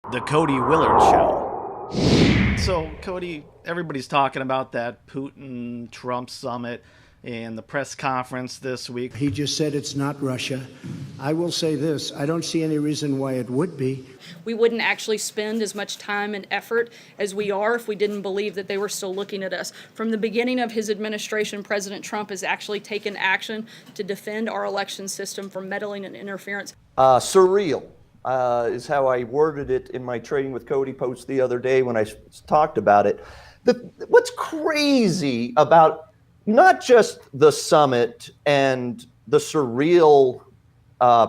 The Cody Willard Show. So, Cody, everybody's talking about that Putin Trump summit and the press conference this week. He just said it's not Russia. I will say this, I don't see any reason why it would be. We wouldn't actually spend as much time and effort as we are if we didn't believe that they were still looking at us. From the beginning of his administration, President Trump has actually taken action to defend our election system from meddling and interference. Surreal is how I worded it in my Trading with Cody post the other day when I talked about it. What's crazy about not just the summit and the surreal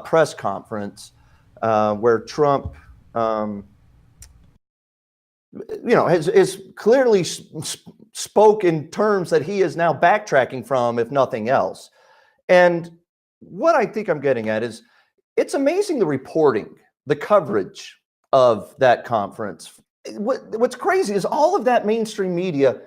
press conference where Trump, has clearly spoke in terms that he is now backtracking from, if nothing else. And what I think I'm getting at is it's amazing the reporting, the coverage of that conference. What's crazy is all of that mainstream media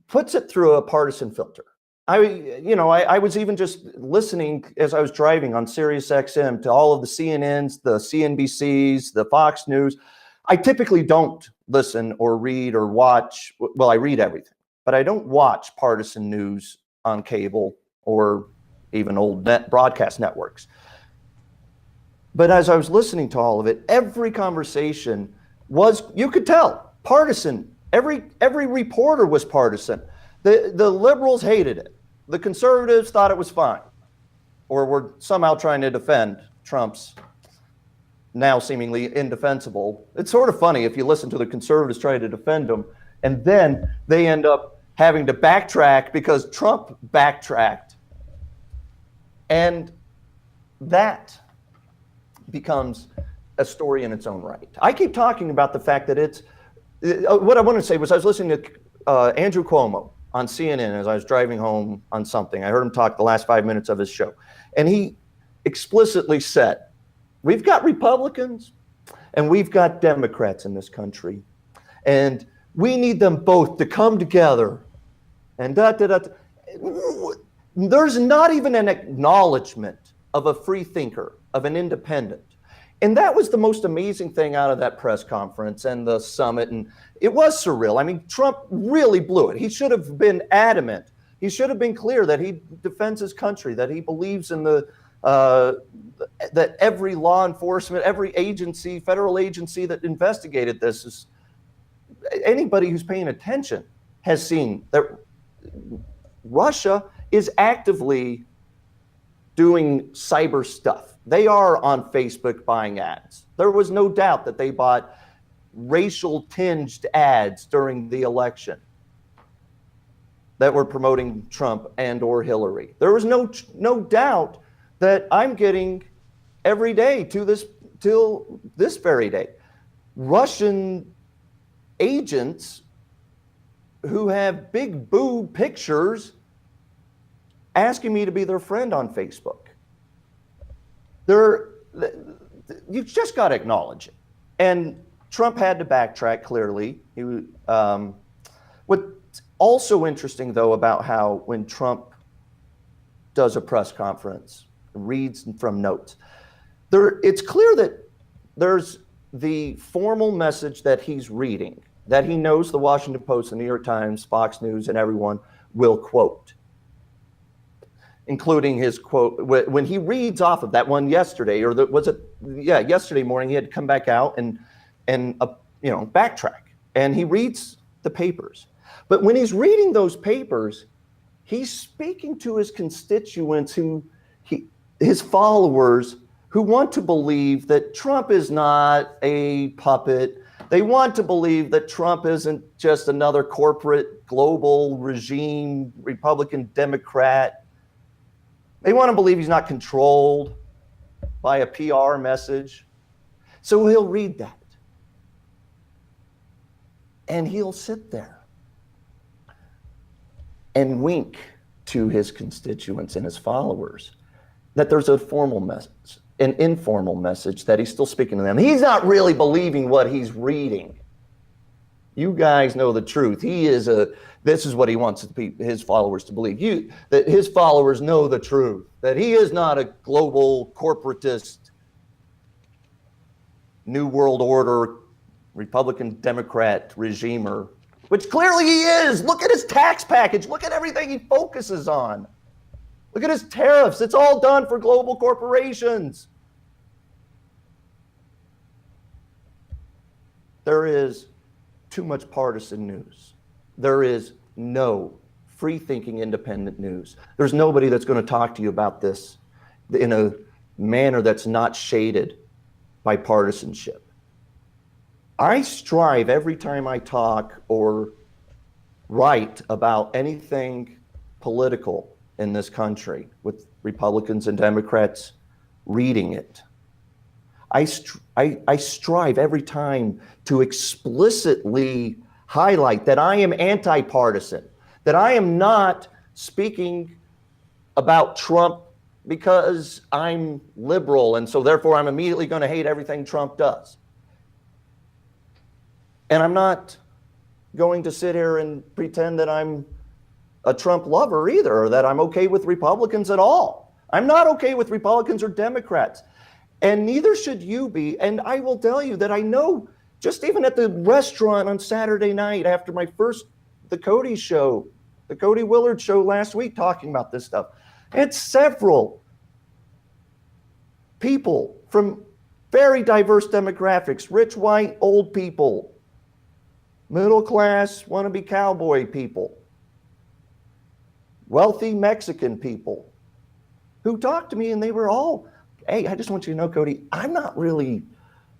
puts it through a partisan filter. I was even just listening as I was driving on Sirius XM to all of the CNNs, the CNBCs, the Fox News. I typically don't listen or read or watch. Well, I read everything, but I don't watch partisan news on cable or even old broadcast networks. But as I was listening to all of it, every conversation was, you could tell, partisan. Every reporter was partisan. The liberals hated it. The conservatives thought it was fine, or were somehow trying to defend Trump's now seemingly indefensible. It's sort of funny if you listen to the conservatives try to defend him, and then they end up having to backtrack because Trump backtracked. And that becomes a story in its own right. I keep talking about the fact that it's, what I want to say was I was listening to Andrew Cuomo on CNN as I was driving home on something. I heard him talk the last 5 minutes of his show. And he explicitly said, we've got Republicans and we've got Democrats in this country. And we need them both to come together. And There's not even an acknowledgement of a free thinker, of an independent. And that was the most amazing thing out of that press conference and the summit. And it was surreal. I mean, Trump really blew it. He should have been adamant. He should have been clear that he defends his country, that he believes in that every law enforcement, every agency, federal agency that investigated this, is anybody who's paying attention has seen that Russia is actively doing cyber stuff. They are on Facebook buying ads. There was no doubt that they bought racial tinged ads during the election that were promoting Trump and or Hillary. There was no doubt that I'm getting every day till this very day. Russian agents who have big boob pictures asking me to be their friend on Facebook. You just got to acknowledge it. And Trump had to backtrack clearly. What's also interesting, though, about how when Trump does a press conference, reads from notes, it's clear that there's the formal message that he's reading, that he knows the Washington Post, the New York Times, Fox News, and everyone will quote, including his quote when he reads off of that one yesterday, or yesterday morning, he had to come back out and backtrack, and he reads the papers. But when he's reading those papers, he's speaking to his constituents, his followers, who want to believe that Trump is not a puppet. They want to believe that Trump isn't just another corporate global regime, Republican Democrat. They want to believe he's not controlled by a PR message. So he'll read that. And he'll sit there and wink to his constituents and his followers that there's a formal message, an informal message that he's still speaking to them. He's not really believing what he's reading. You guys know the truth. This is what he wants his followers to believe. That his followers know the truth, that he is not a global corporatist New World Order, Republican Democrat regimer, which clearly he is. Look at his tax package. Look at everything he focuses on. Look at his tariffs. It's all done for global corporations. There is too much partisan news. There is no free-thinking, independent news. There's nobody that's going to talk to you about this in a manner that's not shaded by partisanship. I strive every time I talk or write about anything political in this country with Republicans and Democrats reading it. I strive every time to explicitly highlight that I am anti-partisan, that I am not speaking about Trump because I'm liberal and so therefore I'm immediately going to hate everything Trump does. And I'm not going to sit here and pretend that I'm a Trump lover either, or that I'm okay with Republicans at all. I'm not okay with Republicans or Democrats. And neither should you be. And I will tell you that I know, just even at the restaurant on Saturday night after the Cody Willard show last week talking about this stuff, it's several people from very diverse demographics, rich, white, old people, middle class, wannabe cowboy people, wealthy Mexican people who talked to me, and they were all, hey, I just want you to know, Cody, I'm not really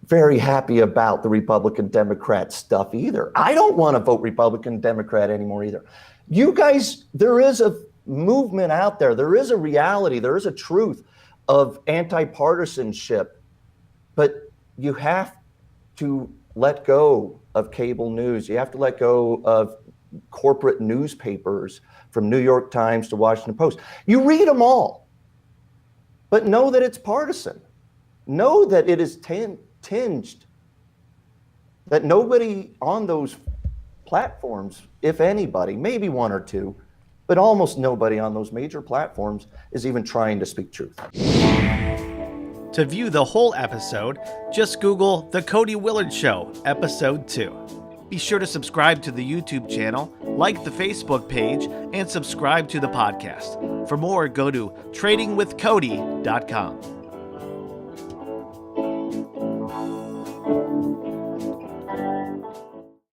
very happy about the Republican Democrat stuff either. I don't want to vote Republican Democrat anymore either. You guys, there is a movement out there. There is a reality. There is a truth of anti-partisanship, but you have to let go of cable news. You have to let go of corporate newspapers from New York Times to Washington Post. You read them all, but know that it's partisan. Know that it is tinged, that nobody on those platforms, if anybody, maybe one or two, but almost nobody on those major platforms is even trying to speak truth. To view the whole episode, just Google The Cody Willard Show, Episode 2. Be sure to subscribe to the YouTube channel, like the Facebook page, and subscribe to the podcast. For more, go to tradingwithcody.com.